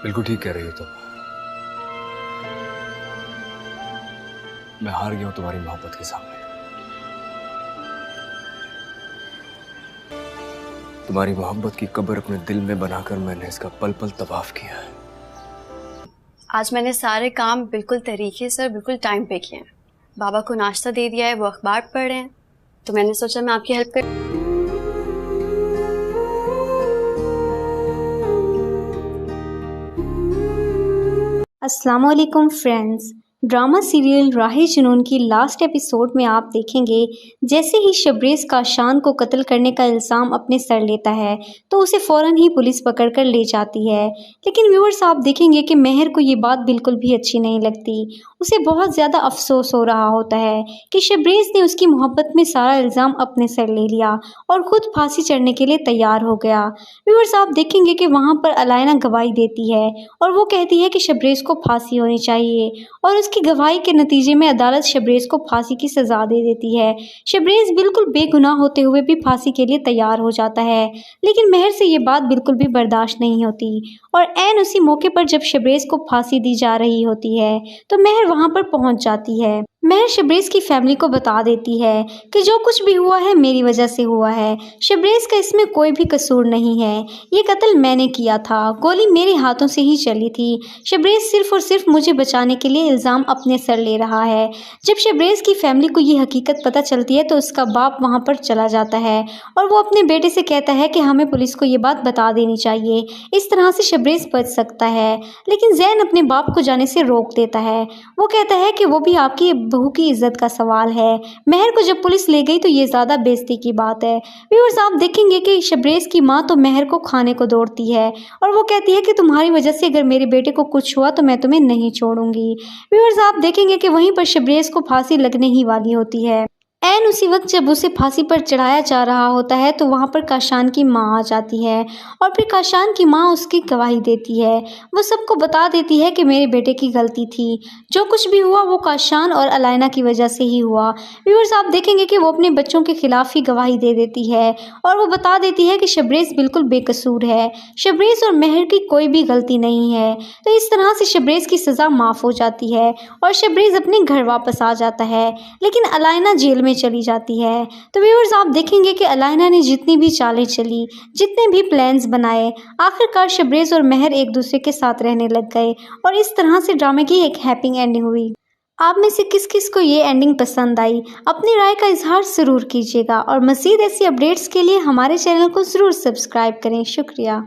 बिल्कुल ठीक कह रही हो तुम। मैं हार गया हूं तुम्हारी मोहब्बत के सामने। तुम्हारी मोहब्बत की कब्र अपने दिल में बनाकर मैंने इसका पल पल तवाफ किया है। आज मैंने सारे काम बिल्कुल तरीके से और बिल्कुल टाइम पे किए हैं। बाबा को नाश्ता दे दिया है, वो अखबार पढ़ रहे हैं, तो मैंने सोचा मैं आपकी हेल्प कर। अस्सलाम वालेकुम फ्रेंड्स। ड्रामा सीरियल राहे जुनून की लास्ट एपिसोड में आप देखेंगे जैसे ही शबरेज़ काशान को कत्ल करने का इल्ज़ाम अपने सर लेता है तो उसे फ़ौरन ही पुलिस पकड़ कर ले जाती है। लेकिन व्यूअर्स आप देखेंगे कि मेहर को ये बात बिल्कुल भी अच्छी नहीं लगती। उसे बहुत ज़्यादा अफसोस हो रहा होता है कि शबरेज़ ने उसकी मोहब्बत में सारा इल्ज़ाम अपने सर ले लिया और ख़ुद फांसी चढ़ने के लिए तैयार हो गया। व्यूअर्स आप देखेंगे कि वहाँ पर अलायना गवाही देती है और वो कहती है कि शबरेज़ को फांसी होनी चाहिए और उसकी गवाही के नतीजे में अदालत शबरेज़ को फांसी की सज़ा दे देती है। शबरेज़ बिल्कुल बेगुनाह होते हुए भी फांसी के लिए तैयार हो जाता है, लेकिन मेहर से ये बात बिल्कुल भी बर्दाश्त नहीं होती और ऐन उसी मौके पर जब शबरेज़ को फांसी दी जा रही होती है तो मेहर वहाँ पर पहुँच जाती है। मेहर शबरेज़ की फैमिली को बता देती है कि जो कुछ भी हुआ है मेरी वजह से हुआ है, शबरेज़ का इसमें कोई भी कसूर नहीं है, ये कत्ल मैंने किया था, गोली मेरे हाथों से ही चली थी। शबरेज़ सिर्फ़ और सिर्फ मुझे बचाने के लिए इल्ज़ाम अपने सर ले रहा है। जब शबरेज़ की फैमिली को ये हकीकत पता चलती है तो उसका बाप वहाँ पर चला जाता है और वो अपने बेटे से कहता है कि हमें पुलिस को ये बात बता देनी चाहिए, इस तरह से शबरेज़ बच सकता है। लेकिन ज़ैन अपने बाप को जाने से रोक देता है। वो कहता है कि वो भी आपकी बहू की इज्जत का सवाल है। मेहर को जब पुलिस ले गई तो ये ज़्यादा बेइज्जती की बात है। व्यूअर्स आप देखेंगे कि शबरेज़ की माँ तो मेहर को खाने को दौड़ती है और वो कहती है कि तुम्हारी वजह से अगर मेरे बेटे को कुछ हुआ तो मैं तुम्हें नहीं छोड़ूंगी। व्यूअर्स आप देखेंगे कि वहीं पर शबरेज़ को फांसी लगने ही वाली होती है। ऐन उसी वक्त जब उसे फांसी पर चढ़ाया जा रहा होता है तो वहाँ पर काशान की माँ आ जाती है और फिर काशान की माँ उसकी गवाही देती है। वो सबको बता देती है कि मेरे बेटे की गलती थी, जो कुछ भी हुआ वो काशान और अलायना की वजह से ही हुआ। व्यूअर्स आप देखेंगे कि वो अपने बच्चों के खिलाफ ही गवाही दे देती है और वो बता देती है कि शबरेज़ बिल्कुल बेकसूर है, शबरेज़ और मेहर की कोई भी गलती नहीं है। तो इस तरह से शबरेज़ की सज़ा माफ़ हो जाती है और शबरेज़ अपने घर वापस आ जाता है, लेकिन अलायना जेल में चली जाती है। तो व्यूअर्स आप देखेंगे कि अलायना ने जितनी भी चालें चली, जितने भी प्लान्स बनाए, आखिरकार शबरेज़ और मेहर एक दूसरे के साथ रहने लग गए और इस तरह से ड्रामे की एक हैप्पी एंडिंग हुई। आप में से किस किस को ये एंडिंग पसंद आई, अपनी राय का इजहार ज़रूर कीजिएगा और मज़ीद ऐसी अपडेट्स के लिए हमारे चैनल को ज़रूर सब्सक्राइब करें। शुक्रिया।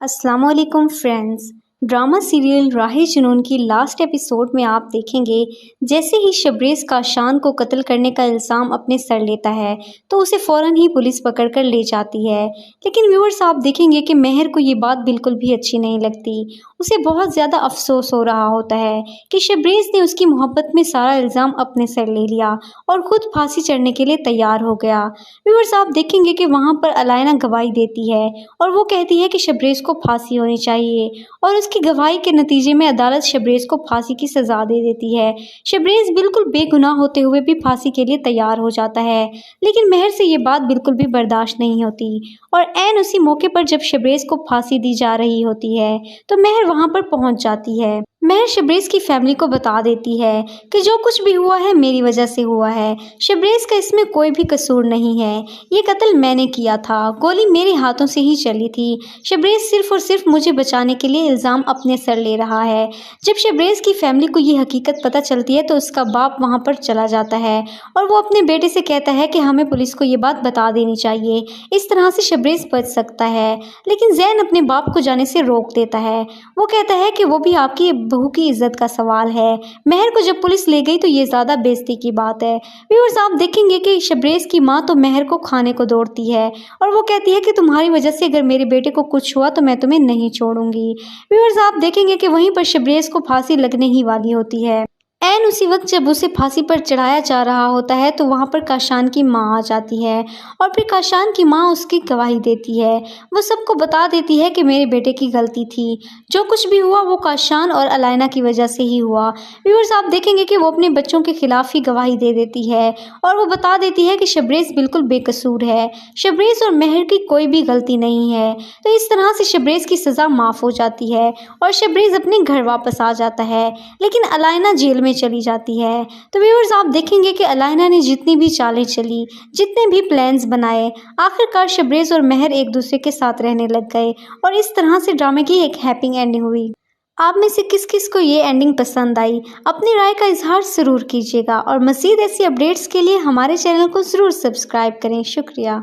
अस्सलाम वालेकुम फ्रेंड्स। ड्रामा सीरियल राहे जुनून की लास्ट एपिसोड में आप देखेंगे जैसे ही शबरेज़ काशान को कत्ल करने का इल्ज़ाम अपने सर लेता है तो उसे फ़ौरन ही पुलिस पकड़ कर ले जाती है। लेकिन व्यूअर्स आप देखेंगे कि मेहर को ये बात बिल्कुल भी अच्छी नहीं लगती। उसे बहुत ज़्यादा अफसोस हो रहा होता है कि शबरेज़ ने उसकी मोहब्बत में सारा इल्ज़ाम अपने सर ले लिया और ख़ुद फांसी चढ़ने के लिए तैयार हो गया। व्यूअर्स आप देखेंगे कि वहाँ पर अलायना गवाही देती है और वो कहती है कि शबरेज़ को फांसी होनी चाहिए और उसकी गवाही के नतीजे में अदालत शबरेज़ को फांसी की सज़ा दे देती है। शबरेज़ बिल्कुल बेगुनाह होते हुए भी फांसी के लिए तैयार हो जाता है, लेकिन मेहर से ये बात बिल्कुल भी बर्दाश्त नहीं होती और ऐन उसी मौके पर जब शबरेज़ को फांसी दी जा रही होती है तो मेहर वहाँ पर पहुँच जाती है। मेहर शबरेज़ की फैमिली को बता देती है कि जो कुछ भी हुआ है मेरी वजह से हुआ है, शबरेज़ का इसमें कोई भी कसूर नहीं है, ये कत्ल मैंने किया था, गोली मेरे हाथों से ही चली थी। शबरेज़ सिर्फ़ और सिर्फ मुझे बचाने के लिए इल्ज़ाम अपने सर ले रहा है। जब शबरेज़ की फैमिली को ये हकीकत पता चलती है तो उसका बाप वहाँ पर चला जाता है और वो अपने बेटे से कहता है कि हमें पुलिस को ये बात बता देनी चाहिए, इस तरह से शबरेज़ बच सकता है। लेकिन ज़ैन अपने बाप को जाने से रोक देता है। वो कहता है कि वो भी आपकी बहू की इज्जत का सवाल है। मेहर को जब पुलिस ले गई तो ये ज़्यादा बेइज्जती की बात है। व्यूअर्स आप देखेंगे कि शबरेज़ की माँ तो मेहर को खाने को दौड़ती है और वो कहती है कि तुम्हारी वजह से अगर मेरे बेटे को कुछ हुआ तो मैं तुम्हें नहीं छोड़ूंगी। व्यूअर्स आप देखेंगे कि वहीं पर शबरेज़ को फांसी लगने ही वाली होती है। एन उसी वक्त जब उसे फांसी पर चढ़ाया जा रहा होता है तो वहाँ पर काशान की माँ आ जाती है और फिर काशान की माँ उसकी गवाही देती है। वो सबको बता देती है कि मेरे बेटे की गलती थी, जो कुछ भी हुआ वो काशान और अलाइना की वजह से ही हुआ। व्यूअर्स, आप देखेंगे कि वो अपने बच्चों के खिलाफ ही गवाही दे देती है और वो बता देती है कि शबरेज़ बिल्कुल बेकसूर है, शबरेज़ और मेहर की कोई भी गलती नहीं है। तो इस तरह से शबरेज़ की सज़ा माफ़ हो जाती है और शबरेज़ अपने घर वापस आ जाता है, लेकिन अलाइना जेल में चली जाती है। तो व्यूअर्स, आप देखेंगे कि अलाइना ने जितनी भी चालें चली, जितने भी प्लान्स बनाए, आखिरकार शबरेज़ और मेहर एक दूसरे के साथ रहने लग गए और इस तरह से ड्रामे की एक हैप्पी एंडिंग हुई। आप में से किस किस को ये एंडिंग पसंद आई? अपनी राय का इजहार ज़रूर कीजिएगा और मज़ीद ऐसी अपडेट्स के लिए हमारे चैनल को ज़रूर सब्सक्राइब करें। शुक्रिया।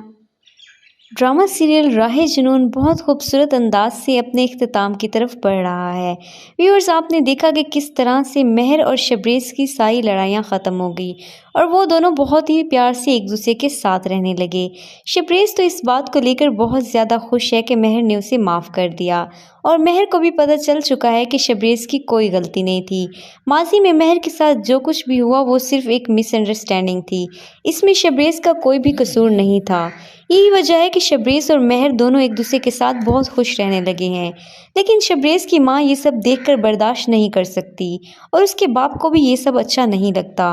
ड्रामा सीरियल राहे जुनून बहुत खूबसूरत अंदाज से अपने इख्तिताम की तरफ बढ़ रहा है। व्यूअर्स, आपने देखा कि किस तरह से मेहर और शबरेज़ की सारी लड़ाइयाँ ख़त्म हो गई और वो दोनों बहुत ही प्यार से एक दूसरे के साथ रहने लगे। शबरेज़ तो इस बात को लेकर बहुत ज़्यादा खुश है कि मेहर ने उसे माफ़ कर दिया और मेहर को भी पता चल चुका है कि शबरेज़ की कोई गलती नहीं थी। माजी में मेहर के साथ जो कुछ भी हुआ वो सिर्फ एक मिसअंडरस्टैंडिंग थी, इसमें शबरेज़ का कोई भी कसूर नहीं था। यही वजह है कि शबरेज़ और मेहर दोनों एक दूसरे के साथ बहुत खुश रहने लगे हैं। लेकिन शबरेज़ की माँ ये सब देखकर बर्दाश्त नहीं कर सकती और उसके बाप को भी ये सब अच्छा नहीं लगता।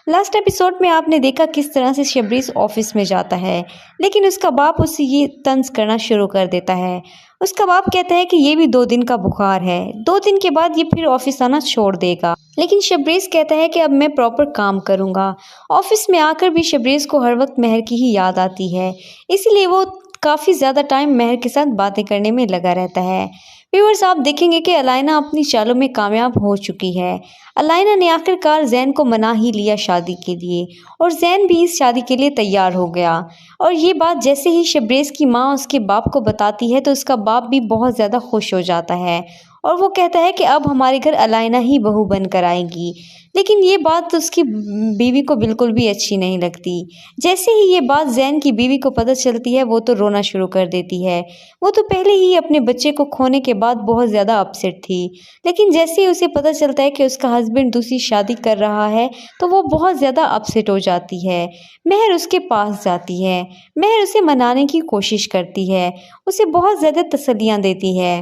लास्ट एपिसोड में आपने देखा किस तरह से शबरेज़ ऑफिस में जाता है, लेकिन उसका बाप उसे ये तंज करना शुरू कर देता है। उसका बाप कहता है कि ये भी 2 दिन का बुखार है, 2 दिन के बाद ये फिर ऑफिस आना छोड़ देगा। लेकिन शबरेज़ कहता है कि अब मैं प्रॉपर काम करूँगा। ऑफिस में आकर भी शबरेज़ को हर वक्त मेहर की ही याद आती है, इसीलिए वो काफ़ी ज़्यादा टाइम मेहर के साथ बातें करने में लगा रहता है। व्यूअर्स, आप देखेंगे कि अलाइना अपनी चालों में कामयाब हो चुकी है। अलाइना ने आखिरकार जैन को मना ही लिया शादी के लिए और जैन भी इस शादी के लिए तैयार हो गया। और ये बात जैसे ही शबरेज़ की माँ उसके बाप को बताती है तो उसका बाप भी बहुत ज़्यादा खुश हो जाता है और वो कहता है कि अब हमारे घर अलाइना ही बहू बनकर आएगी। लेकिन ये बात उसकी बीवी को बिल्कुल भी अच्छी नहीं लगती। जैसे ही ये बात जैन की बीवी को पता चलती है वो तो रोना शुरू कर देती है। वो तो पहले ही अपने बच्चे को खोने के बाद बहुत ज़्यादा अपसेट थी, लेकिन जैसे ही उसे पता चलता है कि उसका हस्बैंड दूसरी शादी कर रहा है तो वो बहुत ज़्यादा अपसेट हो जाती है। मेहर उसके पास जाती है, मेहर उसे मनाने की कोशिश करती है, उसे बहुत ज़्यादा तसल्लियाँ देती है।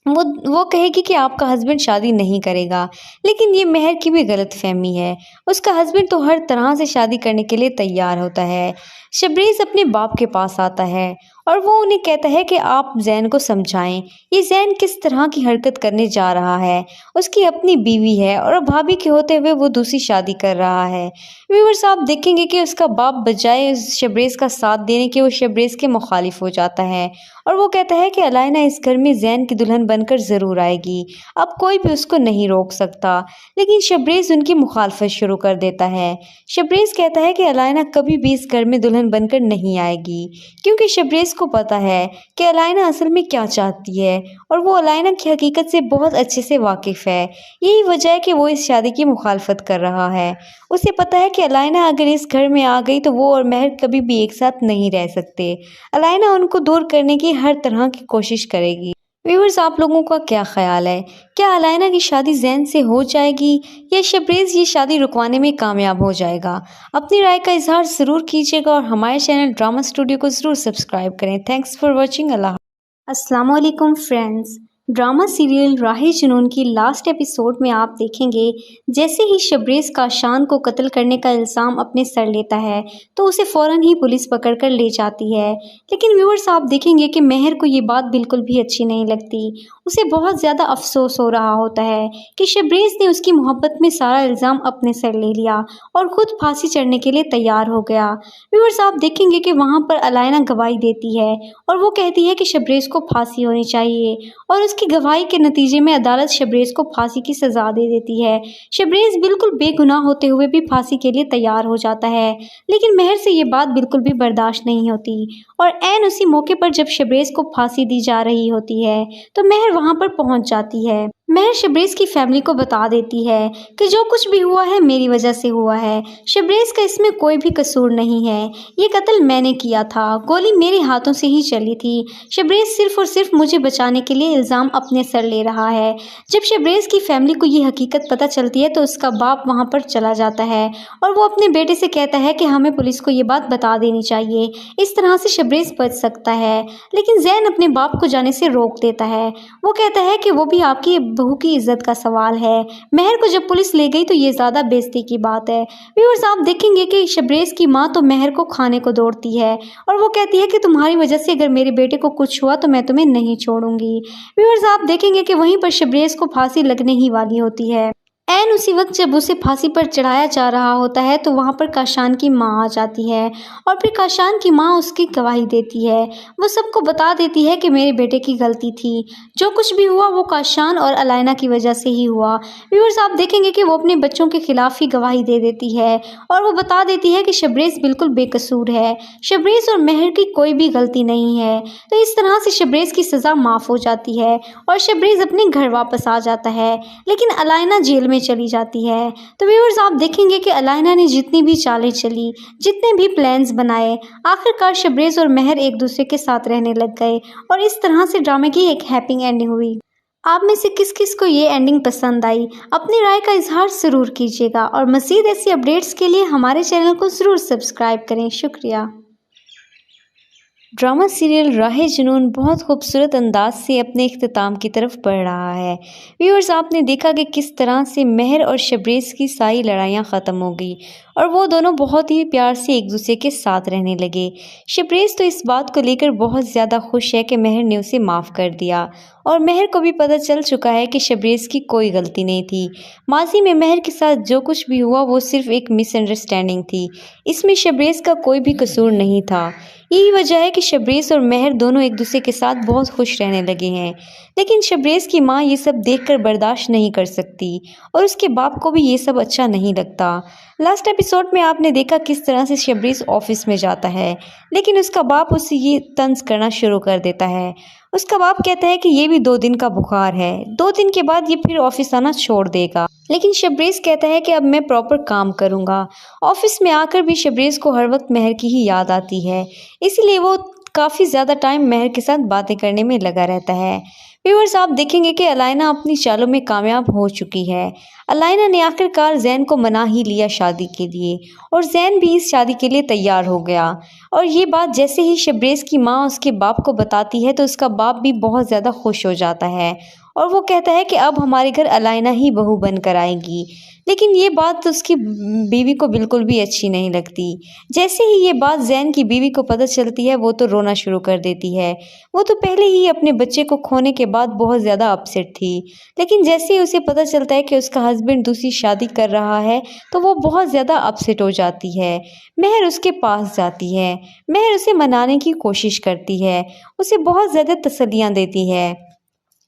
वो कहेगी कि आपका हस्बैंड शादी नहीं करेगा, लेकिन ये मेहर की भी गलतफहमी है। उसका हस्बैंड तो हर तरह से शादी करने के लिए तैयार होता है। शबरेज़ अपने बाप के पास आता है और वो उन्हें कहता है कि आप जैन को समझाएं, ये जैन किस तरह की हरकत करने जा रहा है। उसकी अपनी बीवी है और भाभी के होते हुए वो दूसरी शादी कर रहा है। व्यूअर्स, आप देखेंगे कि उसका बाप बजाय शबरेज़ का साथ देने के वो शबरेज़ के मुखालिफ हो जाता है और वो कहता है कि अलाइना इस घर में जैन की दुल्हन बनकर ज़रूर आएगी, अब कोई भी उसको नहीं रोक सकता। लेकिन शबरेज़ उनकी मुखालफत शुरू कर देता है। शबरेज़ कहता है कि अलाइना कभी भी इस घर में दुल्हन बनकर नहीं आएगी, क्योंकि शबरेज़ को पता है कि अलाइना असल में क्या चाहती है और वो अलाइना की हकीकत से बहुत अच्छे से वाकिफ़ है। यही वजह है कि वो इस शादी की मुखालफत कर रहा है। उसे पता है कि अलाइना अगर इस घर में आ गई तो वो और मेहर कभी भी एक साथ नहीं रह सकते। अलाइना उनको दूर करने की हर तरह की कोशिश करेगी। व्यूअर्स, आप लोगों का क्या ख्याल है? क्या अलाइना की शादी जैन से हो जाएगी या शबरेज़ ये शादी रुकवाने में कामयाब हो जाएगा? अपनी राय का इजहार ज़रूर कीजिएगा और हमारे चैनल ड्रामा स्टूडियो को ज़रूर सब्सक्राइब करें। Thanks for watching. अस्सलाम वालेकुम फ्रेंड्स। ड्रामा सीरियल राहे जुनून की लास्ट एपिसोड में आप देखेंगे जैसे ही शबरेज़ काशान को कत्ल करने का इल्ज़ाम अपने सर लेता है तो उसे फ़ौरन ही पुलिस पकड़कर ले जाती है। लेकिन व्यूअर्स, आप देखेंगे कि मेहर को ये बात बिल्कुल भी अच्छी नहीं लगती। उसे बहुत ज़्यादा अफसोस हो रहा होता है कि शबरेज़ ने उसकी मोहब्बत में सारा इल्ज़ाम अपने सर ले लिया और ख़ुद फांसी चढ़ने के लिए तैयार हो गया। व्यूअर्स, आप देखेंगे कि वहाँ पर अलाइना गवाही देती है और वो कहती है कि शबरेज़ को फांसी होनी चाहिए और उसकी गवाही के नतीजे में अदालत शबरेज़ को फांसी की सज़ा दे देती है। शबरेज़ बिल्कुल बेगुनाह होते हुए भी फांसी के लिए तैयार हो जाता है, लेकिन मेहर से ये बात बिल्कुल भी बर्दाश्त नहीं होती और ऐन उसी मौके पर जब शबरेज़ को फांसी दी जा रही होती है तो मेहर वहाँ पर पहुँच जाती है। महर शबरेज़ की फैमिली को बता देती है कि जो कुछ भी हुआ है मेरी वजह से हुआ है। शबरेज़ का इसमें कोई भी कसूर नहीं है। ये कत्ल मैंने किया था, गोली मेरे हाथों से ही चली थी। शबरेज़ सिर्फ़ और सिर्फ मुझे बचाने के लिए इल्ज़ाम अपने सर ले रहा है। जब शबरेज़ की फैमिली को ये हकीकत पता चलती है तो उसका बाप वहाँ पर चला जाता है और वो अपने बेटे से कहता है कि हमें पुलिस को ये बात बता देनी चाहिए। इस तरह से शबरेज़ बच सकता है। लेकिन ज़ैन अपने बाप को जाने से रोक देता है। वो कहता है कि वो भी आपकी बहू की इज्जत का सवाल है। महर को जब पुलिस ले गई तो ये ज़्यादा बेइज्जती की बात है। व्यूअर्स, आप देखेंगे कि शबरेज़ की माँ तो महर को खाने को दौड़ती है और वो कहती है कि तुम्हारी वजह से अगर मेरे बेटे को कुछ हुआ तो मैं तुम्हें नहीं छोड़ूंगी। व्यूअर्स, आप देखेंगे कि वहीं पर शबरेज़ को फांसी लगने ही वाली होती है। एन उसी वक्त जब उसे फांसी पर चढ़ाया जा रहा होता है तो वहाँ पर काशान की माँ आ जाती है और फिर काशान की माँ उसकी गवाही देती है। वो सबको बता देती है कि मेरे बेटे की गलती थी, जो कुछ भी हुआ वो काशान और अलाइना की वजह से ही हुआ। व्यूअर्स, आप देखेंगे कि वो अपने बच्चों के खिलाफ ही गवाही दे देती है और वो बता देती है कि शबरेज़ बिल्कुल बेकसूर है, शबरेज़ और महर की कोई भी गलती नहीं है। तो इस तरह से शबरेज़ की सज़ा माफ़ हो जाती है और शबरेज़ अपने घर वापस आ जाता है। लेकिन अलाइना जेल में चली जाती है। तो व्यूअर्स, आप देखेंगे कि अलाइना ने जितनी भी चालें चली, जितने भी प्लान्स बनाए, आखिरकार शबरेज़ और महर एक दूसरे के साथ रहने लग गए और इस तरह से ड्रामे की एक हैप्पी एंडिंग हुई। आप में से किस किस को ये एंडिंग पसंद आई? अपनी राय का इजहार ज़रूर कीजिएगा और मज़ीद ऐसी अपडेट्स के लिए हमारे चैनल को ज़रूर सब्सक्राइब करें। शुक्रिया। ड्रामा सीरियल राहे जुनून बहुत खूबसूरत अंदाज से अपने इख्तिताम की तरफ बढ़ रहा है। व्यूअर्स, आपने देखा कि किस तरह से महर और शबरेज़ की सारी लड़ाइयाँ ख़त्म हो गई और वो दोनों बहुत ही प्यार से एक दूसरे के साथ रहने लगे। शबरेज़ तो इस बात को लेकर बहुत ज़्यादा खुश है कि महर ने उसे माफ़ कर दिया और महर को भी पता चल चुका है कि शबरेज़ की कोई गलती नहीं थी। माजी में महर के साथ जो कुछ भी हुआ वो सिर्फ एक मिसअंडरस्टैंडिंग थी, इसमें शबरेज़ का कोई भी कसूर नहीं था। यही वजह है कि शबरेज़ और महर दोनों एक दूसरे के साथ बहुत खुश रहने लगे हैं। लेकिन शबरेज़ की माँ ये सब देखकर बर्दाश्त नहीं कर सकती और उसके बाप को भी ये सब अच्छा नहीं लगता। लास्ट एपिसोड में आपने देखा किस तरह से शबरेज़ ऑफिस में जाता है, लेकिन उसका बाप उसे ये तंज करना शुरू कर देता है। उसका बाप कहता है कि ये भी 2 दिन का बुखार है, 2 दिन के बाद ये फिर ऑफिस आना छोड़ देगा। लेकिन शबरेज़ कहता है कि अब मैं प्रॉपर काम करूँगा। ऑफिस में आकर भी शबरेज़ को हर वक्त महर की ही याद आती है, इसीलिए वो काफ़ी ज़्यादा टाइम महर के साथ बातें करने में लगा रहता है। व्यूअर्स, आप देखेंगे कि अलाइना अपनी चालों में कामयाब हो चुकी है। अलाइना ने आखिरकार ज़ैन को मना ही लिया शादी के लिए और ज़ैन भी इस शादी के लिए तैयार हो गया। और ये बात जैसे ही शबरेज़ की माँ उसके बाप को बताती है तो उसका बाप भी बहुत ज़्यादा खुश हो जाता है और वो कहता है कि अब हमारे घर अलाइना ही बहू बनकर आएगी। लेकिन ये बात उसकी बीवी को बिल्कुल भी अच्छी नहीं लगती। जैसे ही ये बात ज़ैन की बीवी को पता चलती है वो तो रोना शुरू कर देती है। वो तो पहले ही अपने बच्चे को खोने के बाद बहुत ज़्यादा अपसेट थी, लेकिन जैसे ही उसे पता चलता है कि उसका हस्बैंड दूसरी शादी कर रहा है तो वो बहुत ज़्यादा अपसेट हो जाती है। महर उसके पास जाती है, महर उसे मनाने की कोशिश करती है, उसे बहुत ज़्यादा तसल्लियाँ देती है।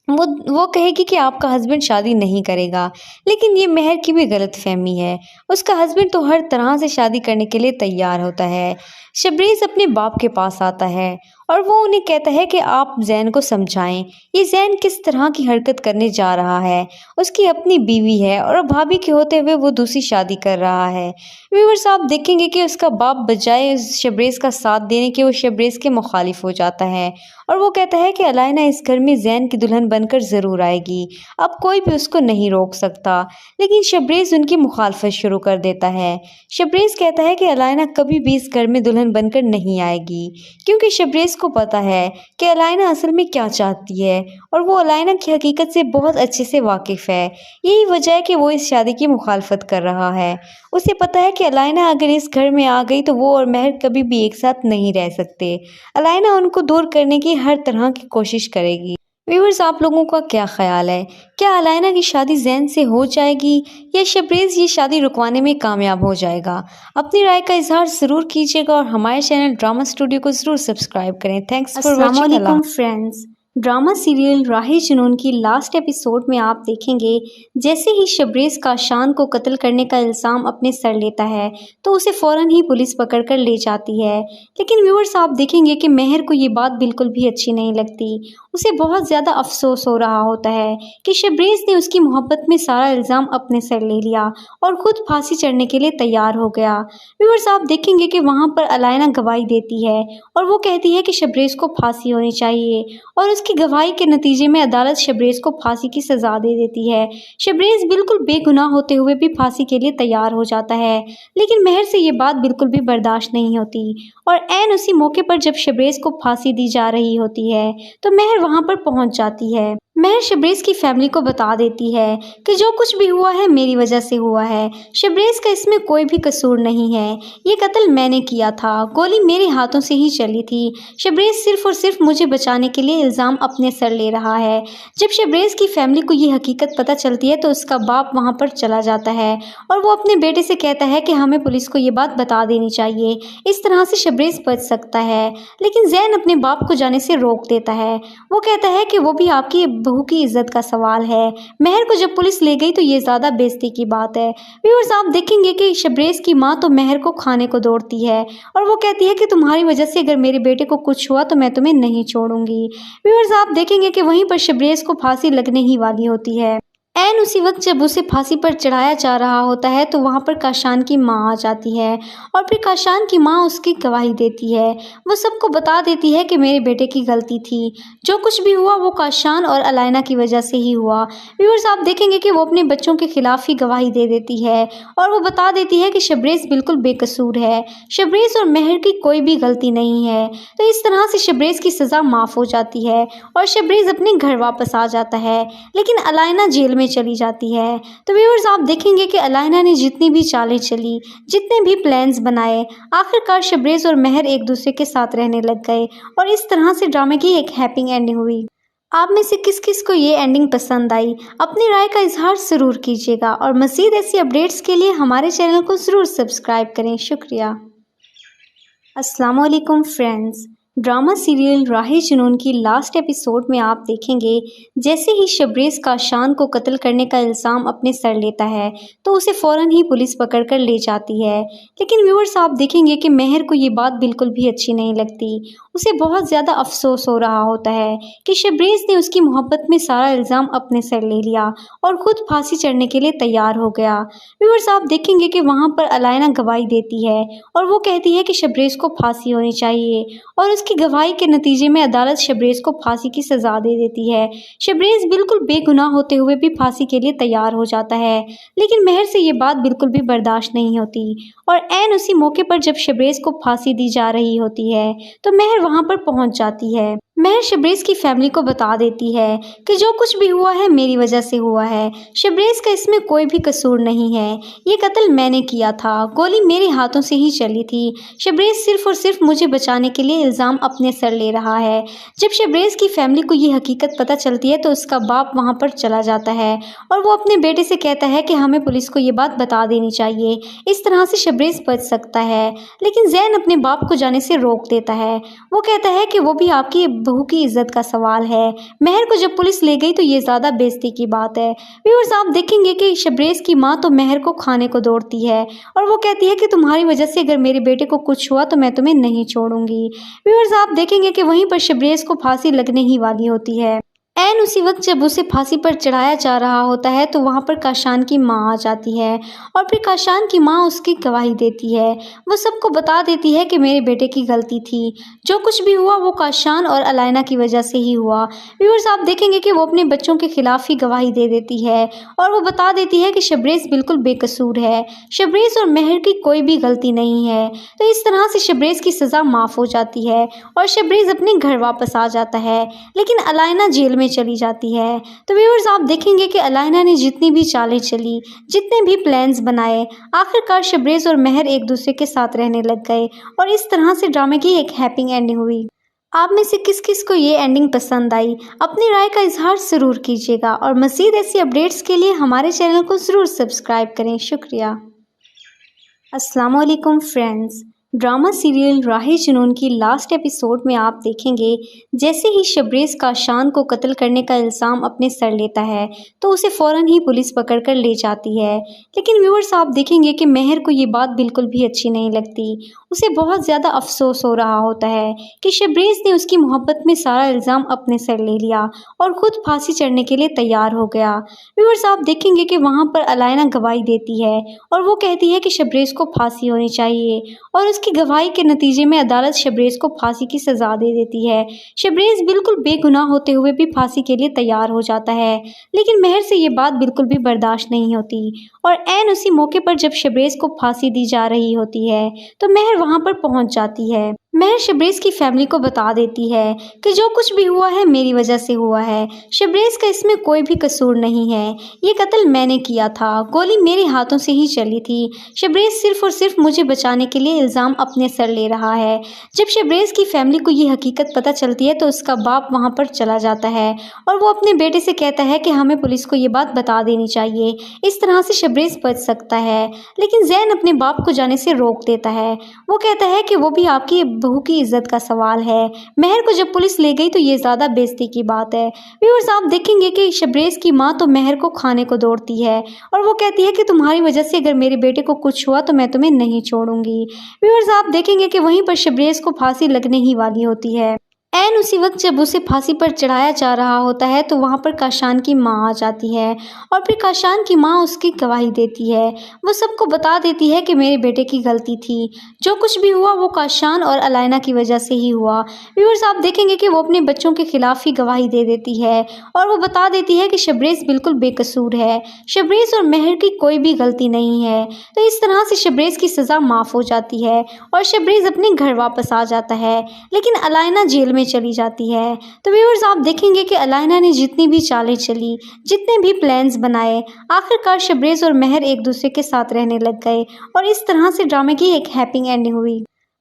वो कहेगी कि आपका हस्बैंड शादी नहीं करेगा, लेकिन ये महर की भी गलतफहमी है। उसका हस्बैंड तो हर तरह से शादी करने के लिए तैयार होता है। शबरेज़ अपने बाप के पास आता है और वो उन्हें कहता है कि आप ज़ैन को समझाएं, ये ज़ैन किस तरह की हरकत करने जा रहा है। उसकी अपनी बीवी है और भाभी के होते हुए वो दूसरी शादी कर रहा है। व्यूअर्स, आप देखेंगे कि उसका बाप बजाय शबरेज़ का साथ देने के वो शबरेज़ के मुखालिफ हो जाता है और वो कहता है कि अलाइना इस घर में ज़ैन की दुल्हन बनकर ज़रूर आएगी, अब कोई भी उसको नहीं रोक सकता। लेकिन शबरेज़ उनकी मुखालफत शुरू कर देता है। शबरेज़ कहता है कि अलाइना कभी भी इस घर में दुल्हन बनकर नहीं आएगी, क्योंकि शबरेज़ को पता है कि अलाइना असल में क्या चाहती है और वो अलाइना की हकीकत से बहुत अच्छे से वाकिफ़ है। यही वजह है कि वो इस शादी की मुखालफत कर रहा है। उसे पता है कि अलाइना अगर इस घर में आ गई तो वो और महर कभी भी एक साथ नहीं रह सकते। अलाइना उनको दूर करने की हर तरह की कोशिश करेगी। व्यूअर्स, आप लोगों का क्या ख्याल है? क्या अलाइना की शादी ज़ैन से हो जाएगी या शबरेज़ ये शादी रुकवाने में कामयाब हो जाएगा? अपनी राय का इजहार ज़रूर कीजिएगा और हमारे चैनल ड्रामा स्टूडियो को ज़रूर सब्सक्राइब करें। Thanks for watching. अस्सलाम वालेकुम फ्रेंड्स, ड्रामा सीरियल राहे जुनून की लास्ट एपिसोड में आप देखेंगे जैसे ही शबरेज़ काशान को कत्ल करने का इल्ज़ाम अपने सर लेता है तो उसे फ़ौरन ही पुलिस पकड़कर ले जाती है। लेकिन व्यूअर्स आप देखेंगे कि मेहर को ये बात बिल्कुल भी अच्छी नहीं लगती। उसे बहुत ज़्यादा अफसोस हो रहा होता है कि शबरेज़ ने उसकी मोहब्बत में सारा इल्ज़ाम अपने सर ले लिया और ख़ुद फांसी चढ़ने के लिए तैयार हो गया। व्यूअर्स आप देखेंगे कि वहाँ पर अलायना गवाही देती है और वो कहती है कि शबरेज़ को फांसी होनी चाहिए और उसकी गवाही के नतीजे में अदालत शबरेज़ को फांसी की सज़ा दे देती है। शबरेज़ बिल्कुल बेगुनाह होते हुए भी फांसी के लिए तैयार हो जाता है, लेकिन मेहर से ये बात बिल्कुल भी बर्दाश्त नहीं होती और ऐन उसी मौके पर जब शबरेज़ को फांसी दी जा रही होती है तो मेहर वहाँ पर पहुँच जाती है। मेहर शबरेज़ की फैमिली को बता देती है कि जो कुछ भी हुआ है मेरी वजह से हुआ है, शबरेज़ का इसमें कोई भी कसूर नहीं है, ये कत्ल मैंने किया था, गोली मेरे हाथों से ही चली थी। शबरेज़ सिर्फ़ और सिर्फ मुझे बचाने के लिए इल्ज़ाम अपने सर ले रहा है। जब शबरेज़ की फैमिली को ये हकीकत पता चलती है तो उसका बाप वहाँ पर चला जाता है और वो अपने बेटे से कहता है कि हमें पुलिस को ये बात बता देनी चाहिए, इस तरह से शबरेज़ बच सकता है। लेकिन ज़ैन अपने बाप को जाने से रोक देता है। वो कहता है कि वो भी आपकी बहू की इज्जत का सवाल है। मेहर को जब पुलिस ले गई तो ये ज़्यादा बेइज्जती की बात है। व्यूअर्स आप देखेंगे कि शबरेज़ की माँ तो मेहर को खाने को दौड़ती है और वो कहती है कि तुम्हारी वजह से अगर मेरे बेटे को कुछ हुआ तो मैं तुम्हें नहीं छोड़ूंगी। व्यूअर्स आप देखेंगे कि वहीं पर शबरेज़ को फांसी लगने ही वाली होती है। ऐन उसी वक्त जब उसे फांसी पर चढ़ाया जा रहा होता है तो वहाँ पर काशान की माँ आ जाती है और फिर काशान की माँ उसकी गवाही देती है। वो सबको बता देती है कि मेरे बेटे की गलती थी, जो कुछ भी हुआ वो काशान और अलायना की वजह से ही हुआ। व्यूअर्स आप देखेंगे कि वो अपने बच्चों के खिलाफ ही गवाही दे देती है और वो बता देती है कि शबरेज़ बिल्कुल बेकसूर है, शबरेज़ और मेहर की कोई भी गलती नहीं है। तो इस तरह से शबरेज़ की सज़ा माफ़ हो जाती है और शबरेज़ अपने घर वापस आ जाता है, लेकिन अलायना जेल में चली जाती है। तो व्यूअर्स आप देखेंगे कि अलायना ने जितनी भी चालें चली, जितने भी प्लान्स बनाए, आखिरकार शबरेज़ और मेहर एक दूसरे के साथ रहने लग गए और इस तरह से ड्रामे की एक हैप्पी एंडिंग हुई। आप में से किस किस को ये एंडिंग पसंद आई, अपनी राय का इजहार ज़रूर कीजिएगा और मज़ीद ऐसी अपडेट्स के लिए हमारे चैनल को ज़रूर सब्सक्राइब करें। शुक्रिया। अस्सलाम वालेकुम फ्रेंड्स, ड्रामा सीरियल राहे जुनून की लास्ट एपिसोड में आप देखेंगे जैसे ही शबरेज़ काशान को कत्ल करने का इल्ज़ाम अपने सर लेता है तो उसे फ़ौरन ही पुलिस पकड़कर ले जाती है। लेकिन व्यूअर्स आप देखेंगे कि मेहर को ये बात बिल्कुल भी अच्छी नहीं लगती। उसे बहुत ज़्यादा अफसोस हो रहा होता है कि शबरेज़ ने उसकी मोहब्बत में सारा इल्ज़ाम अपने सर ले लिया और ख़ुद फांसी चढ़ने के लिए तैयार हो गया। व्यूअर्स आप देखेंगे कि वहाँ पर अलायना गवाही देती है और वो कहती है कि शबरेज़ को फांसी होनी चाहिए और उसकी गवाही के नतीजे में अदालत शबरेज़ को फांसी की सज़ा दे देती है। शबरेज़ बिल्कुल बेगुनाह होते हुए भी फांसी के लिए तैयार हो जाता है, लेकिन मेहर से ये बात बिल्कुल भी बर्दाश्त नहीं होती और ऐन उसी मौके पर जब शबरेज़ को फांसी दी जा रही होती है तो मेहर वहाँ पर पहुँच जाती है। मेहर शबरेज़ की फैमिली को बता देती है कि जो कुछ भी हुआ है मेरी वजह से हुआ है, शबरेज़ का इसमें कोई भी कसूर नहीं है, ये कत्ल मैंने किया था, गोली मेरे हाथों से ही चली थी। शबरेज़ सिर्फ़ और सिर्फ मुझे बचाने के लिए इल्ज़ाम अपने सर ले रहा है। जब शबरेज़ की फैमिली को ये हकीकत पता चलती है तो उसका बाप वहाँ पर चला जाता है और वो अपने बेटे से कहता है कि हमें पुलिस को ये बात बता देनी चाहिए, इस तरह से शबरेज़ बच सकता है। लेकिन ज़ैन अपने बाप को जाने से रोक देता है। वो कहता है कि वो भी आपकी बहू की इज्जत का सवाल है। मेहर को जब पुलिस ले गई तो ये ज़्यादा बेइज्जती की बात है। व्यूअर्स आप देखेंगे कि शबरेज़ की माँ तो मेहर को खाने को दौड़ती है और वो कहती है कि तुम्हारी वजह से अगर मेरे बेटे को कुछ हुआ तो मैं तुम्हें नहीं छोड़ूंगी। व्यूअर्स आप देखेंगे कि वहीं पर शबरेज़ को फांसी लगने ही वाली होती है। ऐन उसी वक्त जब उसे फांसी पर चढ़ाया जा रहा होता है तो वहाँ पर काशान की माँ आ जाती है और फिर काशान की माँ उसकी गवाही देती है। वो सबको बता देती है कि मेरे बेटे की गलती थी, जो कुछ भी हुआ वो काशान और अलायना की वजह से ही हुआ। व्यूअर्स आप देखेंगे कि वो अपने बच्चों के खिलाफ ही गवाही दे देती है और वो बता देती है कि शबरेज़ बिल्कुल बेकसूर है, शबरेज़ और मेहर की कोई भी गलती नहीं है। तो इस तरह से शबरेज़ की सज़ा माफ़ हो जाती है और शबरेज़ अपने घर वापस आ जाता है, लेकिन अलायना जेल में चली जाती है। तो व्यूअर्स आप देखेंगे कि अलायना ने जितनी भी चालें चली, जितने भी प्लान्स बनाए, आखिरकार शबरेज़ और मेहर एक दूसरे के साथ रहने लग गए और इस तरह से ड्रामे की एक हैप्पी एंडिंग हुई। आप में से किस किस को ये एंडिंग पसंद आई, अपनी राय का इजहार ज़रूर कीजिएगा और मज़ीद ऐसी अपडेट्स के लिए हमारे चैनल को ज़रूर सब्सक्राइब करें। शुक्रिया। अस्सलाम वालेकुम फ्रेंड्स, ड्रामा सीरियल राहे जुनून की लास्ट एपिसोड में आप देखेंगे जैसे ही शबरेज़ काशान को कत्ल करने का इल्ज़ाम अपने सर लेता है तो उसे फ़ौरन ही पुलिस पकड़कर ले जाती है। लेकिन व्यूअर्स आप देखेंगे कि मेहर को ये बात बिल्कुल भी अच्छी नहीं लगती। उसे बहुत ज़्यादा अफसोस हो रहा होता है कि शबरेज़ ने उसकी मोहब्बत में सारा इल्ज़ाम अपने सर ले लिया और ख़ुद फांसी चढ़ने के लिए तैयार हो गया। व्यूअर्स आप देखेंगे कि वहाँ पर अलायना गवाही देती है और वो कहती है कि शबरेज़ को फांसी होनी चाहिए और उसकी गवाही के नतीजे में अदालत शबरेज़ को फांसी की सज़ा दे देती है। शबरेज़ बिल्कुल बेगुनाह होते हुए भी फांसी के लिए तैयार हो जाता है, लेकिन मेहर से ये बात बिल्कुल भी बर्दाश्त नहीं होती और ऐन उसी मौके पर जब शबरेज़ को फांसी दी जा रही होती है तो मेहर वहाँ पर पहुँच जाती है। मेहर शबरेज़ की फैमिली को बता देती है कि जो कुछ भी हुआ है मेरी वजह से हुआ है, शबरेज़ का इसमें कोई भी कसूर नहीं है, ये कत्ल मैंने किया था, गोली मेरे हाथों से ही चली थी। शबरेज़ सिर्फ़ और सिर्फ मुझे बचाने के लिए इल्ज़ाम अपने सर ले रहा है। जब शबरेज़ की फैमिली को ये हकीकत पता चलती है तो उसका बाप वहाँ पर चला जाता है और वो अपने बेटे से कहता है कि हमें पुलिस को ये बात बता देनी चाहिए, इस तरह से शबरेज़ बच सकता है। लेकिन ज़ैन अपने बाप को जाने से रोक देता है। वो कहता है कि वो भी आपकी बहू की इज्जत का सवाल है। मेहर को जब पुलिस ले गई तो ये ज़्यादा बेइज्जती की बात है। व्यूअर्स आप देखेंगे कि शबरेज़ की माँ तो मेहर को खाने को दौड़ती है और वो कहती है कि तुम्हारी वजह से अगर मेरे बेटे को कुछ हुआ तो मैं तुम्हें नहीं छोड़ूंगी। व्यूअर्स आप देखेंगे कि वहीं पर शबरेज़ को फांसी लगने ही वाली होती है। ऐन उसी वक्त जब उसे फांसी पर चढ़ाया जा रहा होता है तो वहाँ पर काशान की माँ आ जाती है और फिर काशान की माँ उसकी गवाही देती है। वो सबको बता देती है कि मेरे बेटे की गलती थी, जो कुछ भी हुआ वो काशान और अलायना की वजह से ही हुआ। व्यूअर्स आप देखेंगे कि वो अपने बच्चों के खिलाफ ही गवाही दे देती है और वो बता देती है कि शबरेज़ बिल्कुल बेकसूर है, शबरेज़ और मेहर की कोई भी गलती नहीं है। तो इस तरह से शबरेज़ की सज़ा माफ़ हो जाती है और शबरेज़ अपने घर वापस आ जाता है, लेकिन अलायना जेल में चली जाती है। तो व्यूअर्स आप देखेंगे कि अलायना ने जितनी भी चालें चली, जितने भी प्लान्स बनाए, आखिरकार शबरेज़ और मेहर एक दूसरे के साथ रहने लग गए और इस तरह से ड्रामे की एक हैप्पी एंडिंग हुई।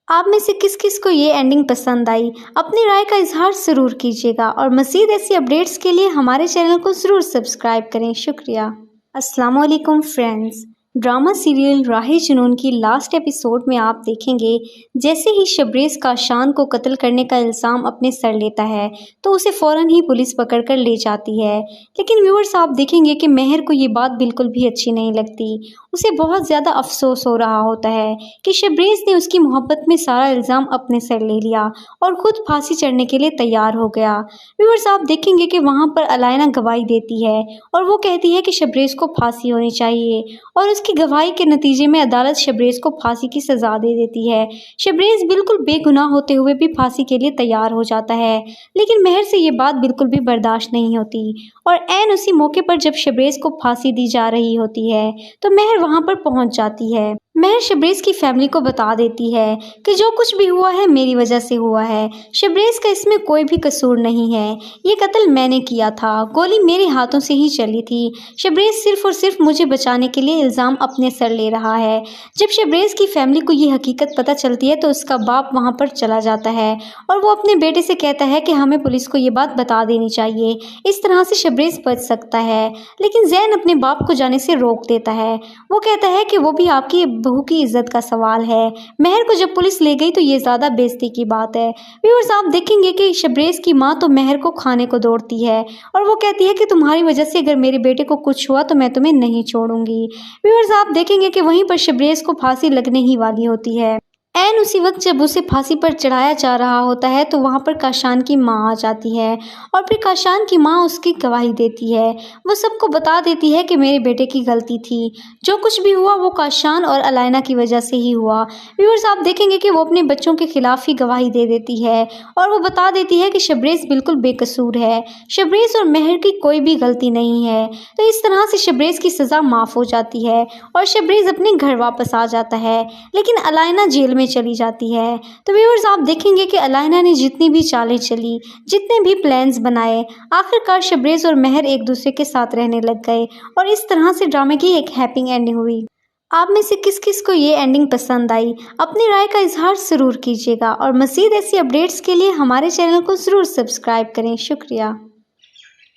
आप में से किस किस को ये एंडिंग पसंद आई? अपनी राय का इजहार ज़रूर कीजिएगा और मज़ीद ऐसी अपडेट्स के लिए हमारे चैनल को ज़रूर सब्सक्राइब करें। शुक्रिया। अस्सलाम वालेकुम फ्रेंड्स। ड्रामा सीरियल राहे जुनून की लास्ट एपिसोड में आप देखेंगे जैसे ही शबरेज़ काशान को कत्ल करने का इल्ज़ाम अपने सर लेता है तो उसे फ़ौरन ही पुलिस पकड़कर ले जाती है। लेकिन व्यूअर्स आप देखेंगे कि मेहर को ये बात बिल्कुल भी अच्छी नहीं लगती। उसे बहुत ज़्यादा अफसोस हो रहा होता है कि शबरेज़ ने उसकी मोहब्बत में सारा इल्ज़ाम अपने सर ले लिया और ख़ुद फांसी चढ़ने के लिए तैयार हो गया। व्यूअर्स आप देखेंगे कि वहाँ पर अलायना गवाही देती है और वो कहती है कि शबरेज़ को फांसी होनी चाहिए और उसकी गवाही के नतीजे में अदालत शबरेज़ को फांसी की सज़ा दे देती है। शबरेज़ बिल्कुल बेगुनाह होते हुए भी फांसी के लिए तैयार हो जाता है, लेकिन मेहर से ये बात बिल्कुल भी बर्दाश्त नहीं होती और ऐन उसी मौके पर जब शबरेज़ को फांसी दी जा रही होती है तो मेहर वहाँ पर पहुँच जाती है। मेहर शबरेज़ की फैमिली को बता देती है कि जो कुछ भी हुआ है मेरी वजह से हुआ है, शबरेज़ का इसमें कोई भी कसूर नहीं है, ये कत्ल मैंने किया था, गोली मेरे हाथों से ही चली थी। शबरेज़ सिर्फ़ और सिर्फ मुझे बचाने के लिए इल्ज़ाम अपने सर ले रहा है। जब शबरेज़ की फैमिली को ये हकीकत पता चलती है तो उसका बाप वहाँ पर चला जाता है और वो अपने बेटे से कहता है कि हमें पुलिस को ये बात बता देनी चाहिए, इस तरह से शबरेज़ बच सकता है। लेकिन ज़ैन अपने बाप को जाने से रोक देता है। वो कहता है कि वो भी आपकी बहू की इज्जत का सवाल है। मेहर को जब पुलिस ले गई तो ये ज़्यादा बेइज्जती की बात है। व्यूअर्स आप देखेंगे कि शबरेज़ की माँ तो मेहर को खाने को दौड़ती है और वो कहती है कि तुम्हारी वजह से अगर मेरे बेटे को कुछ हुआ तो मैं तुम्हें नहीं छोड़ूंगी। व्यूअर्स आप देखेंगे कि वहीं पर शबरेज़ को फांसी लगने ही वाली होती है। ऐन उसी वक्त जब उसे फांसी पर चढ़ाया जा रहा होता है तो वहाँ पर काशान की माँ आ जाती है और फिर काशान की माँ उसकी गवाही देती है। वो सबको बता देती है कि मेरे बेटे की गलती थी, जो कुछ भी हुआ वो काशान और अलायना की वजह से ही हुआ। व्यूअर्स आप देखेंगे कि वो अपने बच्चों के खिलाफ ही गवाही दे देती है और वो बता देती है कि शबरेज़ बिल्कुल बेकसूर है, शबरेज़ और मेहर की कोई भी गलती नहीं है। तो इस तरह से शबरेज़ की सज़ा माफ़ हो जाती है और शबरेज़ अपने घर वापस आ जाता है, लेकिन अलायना जेल में चली जाती है। तो व्यूअर्स आप देखेंगे कि अलायना ने जितनी भी चालें चली, जितने भी प्लान्स बनाए, आखिरकार शबरेज़ और मेहर एक दूसरे के साथ रहने लग गए और इस तरह से ड्रामे की एक हैप्पी एंडिंग हुई। आप में से किस किस को ये एंडिंग पसंद आई? अपनी राय का इजहार ज़रूर कीजिएगा और मज़ीद ऐसी अपडेट्स के लिए हमारे चैनल को ज़रूर सब्सक्राइब करें। शुक्रिया।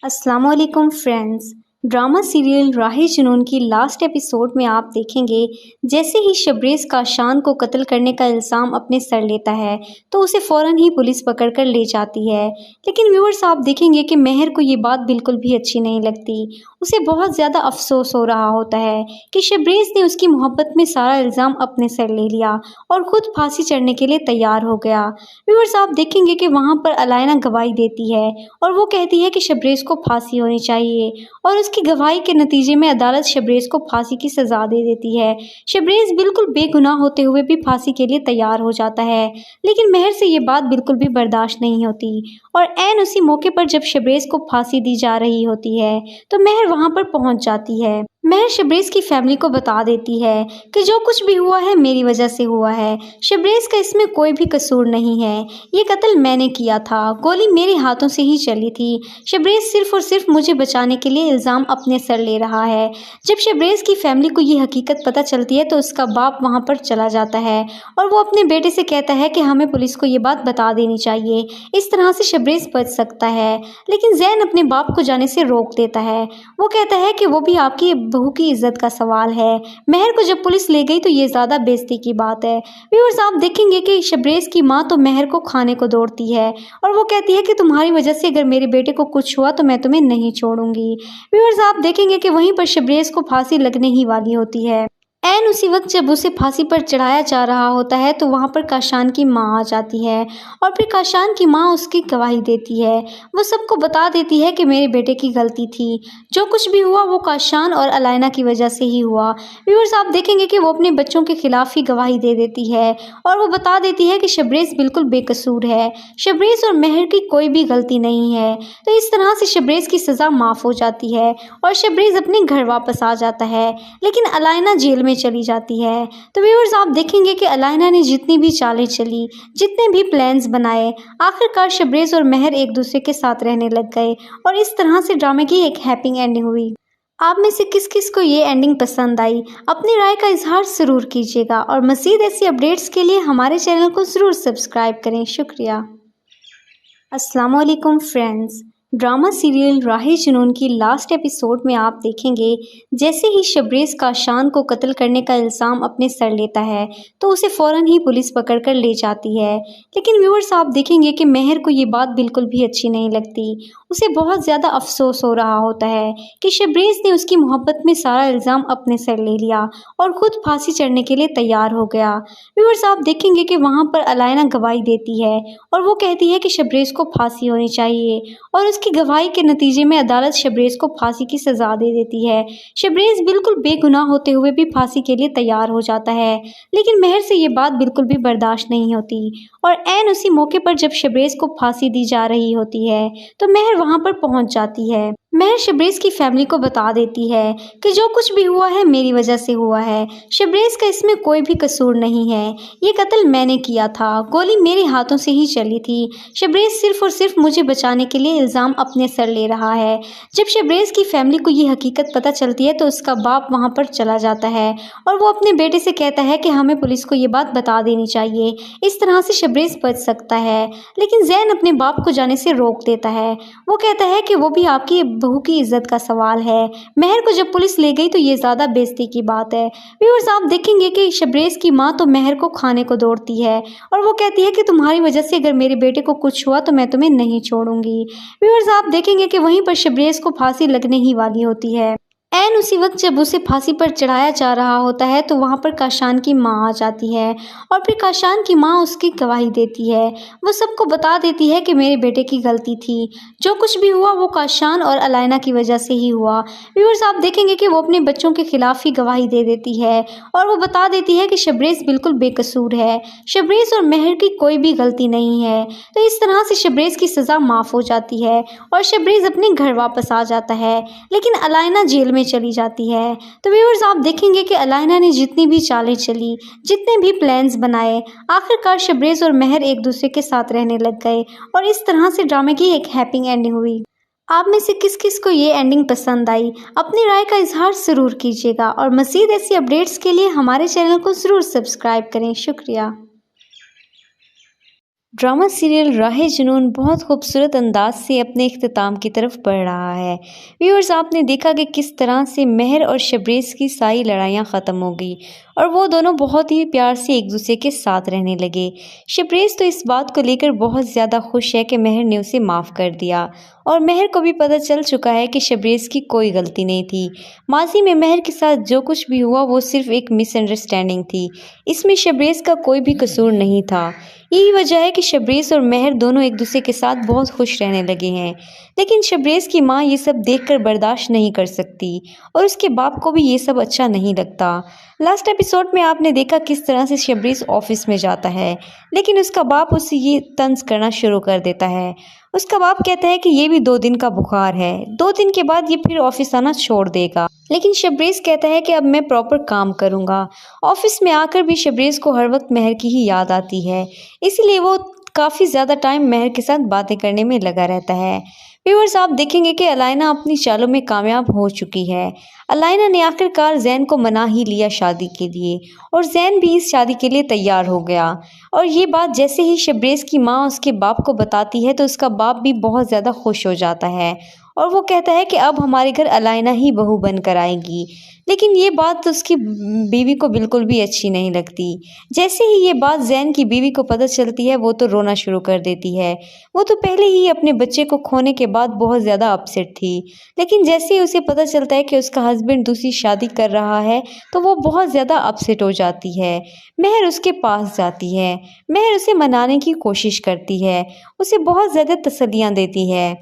अस्सलाम वालेकुम फ्रेंड्स। ड्रामा सीरियल राहे जुनून की लास्ट एपिसोड में आप देखेंगे जैसे ही शबरेज़ काशान को कत्ल करने का इल्ज़ाम अपने सर लेता है तो उसे फ़ौरन ही पुलिस पकड़ कर ले जाती है। लेकिन व्यूअर्स आप देखेंगे कि मेहर को ये बात बिल्कुल भी अच्छी नहीं लगती। उसे बहुत ज़्यादा अफसोस हो रहा होता है कि शबरेज़ ने उसकी मोहब्बत में सारा इल्ज़ाम अपने सर ले लिया और ख़ुद फांसी चढ़ने के लिए तैयार हो गया। व्यूअर्स आप देखेंगे कि वहाँ पर अलायना गवाही देती है और वो कहती है कि शबरेज़ को फांसी होनी चाहिए और उसकी गवाही के नतीजे में अदालत शबरेज़ को फांसी की सज़ा दे देती है। शबरेज़ बिल्कुल बेगुनाह होते हुए भी फांसी के लिए तैयार हो जाता है, लेकिन मेहर से ये बात बिल्कुल भी बर्दाश्त नहीं होती और ऐन उसी मौके पर जब शबरेज़ को फांसी दी जा रही होती है तो मेहर वहाँ पर पहुँच जाती है। मेहर शबरेज़ की फैमिली को बता देती है कि जो कुछ भी हुआ है मेरी वजह से हुआ है। शबरेज़ का इसमें कोई भी कसूर नहीं है। ये कत्ल मैंने किया था, गोली मेरे हाथों से ही चली थी। शबरेज़ सिर्फ़ और सिर्फ मुझे बचाने के लिए इल्ज़ाम अपने सर ले रहा है। जब शबरेज़ की फैमिली को ये हकीकत पता चलती है तो उसका बाप वहाँ पर चला जाता है और वो अपने बेटे से कहता है कि हमें पुलिस को ये बात बता देनी चाहिए, इस तरह से शबरेज़ बच सकता है। लेकिन ज़ैन अपने बाप को जाने से रोक देता है। वो कहता है कि वो भी आपकी बहू की इज्जत का सवाल है। मेहर को जब पुलिस ले गई तो ये ज़्यादा बेइज्जती की बात है। व्यूअर्स आप देखेंगे कि शबरेज़ की माँ तो मेहर को खाने को दौड़ती है और वो कहती है कि तुम्हारी वजह से अगर मेरे बेटे को कुछ हुआ तो मैं तुम्हें नहीं छोड़ूंगी। व्यूअर्स आप देखेंगे कि वहीं पर शबरेज़ को फांसी लगने ही वाली होती है। ऐन उसी वक्त जब उसे फांसी पर चढ़ाया जा रहा होता है तो वहाँ पर काशान की माँ आ जाती है और फिर काशान की माँ उसकी गवाही देती है। वो सबको बता देती है कि मेरे बेटे की गलती थी, जो कुछ भी हुआ वो काशान और अलायना की वजह से ही हुआ। व्यूअर्स आप देखेंगे कि वो अपने बच्चों के खिलाफ ही गवाही दे देती है और वो बता देती है कि शबरेज़ बिल्कुल बेकसूर है, शबरेज़ और मेहर की कोई भी गलती नहीं है। तो इस तरह से शबरेज़ की सज़ा माफ़ हो जाती है और शबरेज़ अपने घर वापस आ जाता है, लेकिन अलायना जेल में चली जाती है। तो व्यूअर्स आप देखेंगे कि अलायना ने जितनी भी चालें चली, जितने भी प्लान्स बनाए, आखिरकार शबरेज़ और मेहर एक दूसरे के साथ रहने लग गए और इस तरह से ड्रामे की एक हैप्पी एंडिंग हुई। आप में से किस किस को ये एंडिंग पसंद आई? अपनी राय का इजहार ज़रूर कीजिएगा और मज़ीद ऐसी अपडेट्स के लिए हमारे चैनल को ज़रूर सब्सक्राइब करें। शुक्रिया। अस्सलाम वालेकुम फ्रेंड्स। ड्रामा सीरियल राहे जुनून की लास्ट एपिसोड में आप देखेंगे जैसे ही शबरेज़ काशान को कत्ल करने का इल्ज़ाम अपने सर लेता है तो उसे फ़ौरन ही पुलिस पकड़ कर ले जाती है। लेकिन व्यूअर्स आप देखेंगे कि मेहर को ये बात बिल्कुल भी अच्छी नहीं लगती। उसे बहुत ज़्यादा अफसोस हो रहा होता है कि शबरेज़ ने उसकी मोहब्बत में सारा इल्ज़ाम अपने सर ले लिया और ख़ुद फांसी चढ़ने के लिए तैयार हो गया। व्यूअर्स आप देखेंगे कि वहाँ पर अलायना गवाही देती है और वो कहती है कि शबरेज़ को फांसी होनी चाहिए और उसकी गवाही के नतीजे में अदालत शबरेज़ को फांसी की सज़ा दे देती है। शबरेज़ बिल्कुल बेगुनाह होते हुए भी फांसी के लिए तैयार हो जाता है, लेकिन मेहर से ये बात बिल्कुल भी बर्दाश्त नहीं होती और ऐन उसी मौके पर जब शबरेज़ को फांसी दी जा रही होती है तो मेहर वहाँ पर पहुँच जाती है। मेहर शबरेज़ की फैमिली को बता देती है कि जो कुछ भी हुआ है मेरी वजह से हुआ है। शबरेज़ का इसमें कोई भी कसूर नहीं है। ये कत्ल मैंने किया था, गोली मेरे हाथों से ही चली थी। शबरेज़ सिर्फ़ और सिर्फ मुझे बचाने के लिए इल्ज़ाम अपने सर ले रहा है। जब शबरेज़ की फैमिली को ये हकीकत पता चलती है तो उसका बाप वहाँ पर चला जाता है और वो अपने बेटे से कहता है कि हमें पुलिस को ये बात बता देनी चाहिए, इस तरह से शबरेज़ बच सकता है। लेकिन ज़ैन अपने बाप को जाने से रोक देता है। वो कहता है कि वो भी आपकी बहू की इज्जत का सवाल है। मेहर को जब पुलिस ले गई तो ये ज़्यादा बेइज्जती की बात है। व्यूअर्स आप देखेंगे कि शबरेज़ की माँ तो मेहर को खाने को दौड़ती है और वो कहती है कि तुम्हारी वजह से अगर मेरे बेटे को कुछ हुआ तो मैं तुम्हें नहीं छोड़ूंगी। व्यूअर्स आप देखेंगे कि वहीं पर शबरेज़ को फांसी लगने ही वाली होती है। ऐन उसी वक्त जब उसे फांसी पर चढ़ाया जा रहा होता है तो वहाँ पर काशान की माँ आ जाती है और फिर काशान की माँ उसकी गवाही देती है। वो सबको बता देती है कि मेरे बेटे की गलती थी, जो कुछ भी हुआ वो काशान और अलायना की वजह से ही हुआ। व्यूअर्स आप देखेंगे कि वो अपने बच्चों के खिलाफ ही गवाही दे देती है और वो बता देती है कि शबरेज़ बिल्कुल बेकसूर है, शबरेज़ और मेहर की कोई भी गलती नहीं है। तो इस तरह से शबरेज़ की सज़ा माफ़ हो जाती है और शबरेज़ अपने घर वापस आ जाता है, लेकिन अलायना जेल में चली जाती है। तो व्यूअर्स आप देखेंगे कि अलायना ने जितनी भी चालें चली, जितने भी प्लान्स बनाए, आखिरकार शबरेज़ और मेहर एक दूसरे के साथ रहने लग गए और इस तरह से ड्रामे की एक हैप्पी एंडिंग हुई। आप में से किस किस को ये एंडिंग पसंद आई? अपनी राय का इजहार ज़रूर कीजिएगा और मज़ीद ऐसी अपडेट्स के लिए हमारे चैनल को ज़रूर सब्सक्राइब करें। शुक्रिया। ड्रामा सीरियल राहे जुनून बहुत खूबसूरत अंदाज से अपने इख्तिताम की तरफ बढ़ रहा है। व्यूअर्स, आपने देखा कि किस तरह से मेहर और शबरेज़ की सारी लड़ाइयाँ ख़त्म हो गई और वो दोनों बहुत ही प्यार से एक दूसरे के साथ रहने लगे। शबरेज़ तो इस बात को लेकर बहुत ज़्यादा खुश है कि मेहर ने उसे माफ़ कर दिया और मेहर को भी पता चल चुका है कि शबरेज़ की कोई गलती नहीं थी। माजी में मेहर के साथ जो कुछ भी हुआ वो सिर्फ एक मिसअंडरस्टैंडिंग थी, इसमें शबरेज़ का कोई भी कसूर नहीं था। यही वजह है कि शबरेज़ और मेहर दोनों एक दूसरे के साथ बहुत खुश रहने लगे हैं। लेकिन शबरेज़ की माँ ये सब देखकर बर्दाश्त नहीं कर सकती और उसके बाप को भी ये सब अच्छा नहीं लगता। लास्ट एपिसोड में आपने देखा किस तरह से शबरेज़ ऑफिस में जाता है, लेकिन उसका बाप उसे ये तंज करना शुरू कर देता है। उसका बाप कहता है कि ये भी 2 दिन का बुखार है, 2 दिन के बाद ये फिर ऑफिस आना छोड़ देगा। लेकिन शबरेज़ कहता है कि अब मैं प्रॉपर काम करूँगा। ऑफिस में आकर भी शबरेज़ को हर वक्त मेहर की ही याद आती है, इसीलिए वो काफ़ी ज़्यादा टाइम मेहर के साथ बातें करने में लगा रहता है। व्यूअर्स, आप देखेंगे कि अलाइना अपनी चालों में कामयाब हो चुकी है। अलाइना ने आखिरकार जैन को मना ही लिया शादी के लिए और जैन भी इस शादी के लिए तैयार हो गया। और ये बात जैसे ही शबरेज़ की माँ उसके बाप को बताती है तो उसका बाप भी बहुत ज़्यादा खुश हो जाता है और वो कहता है कि अब हमारे घर अलाइना ही बहू बनकर आएगी। लेकिन ये बात उसकी बीवी को बिल्कुल भी अच्छी नहीं लगती। जैसे ही ये बात जैन की बीवी को पता चलती है वो तो रोना शुरू कर देती है। वो तो पहले ही अपने बच्चे को खोने के बाद बहुत ज़्यादा अपसेट थी, लेकिन जैसे ही उसे पता चलता है कि उसका हस्बैंड दूसरी शादी कर रहा है तो वो बहुत ज़्यादा अपसेट हो जाती है। मेहर उसके पास जाती है, मेहर उसे मनाने की कोशिश करती है, उसे बहुत ज़्यादा तसल्लियाँ देती है।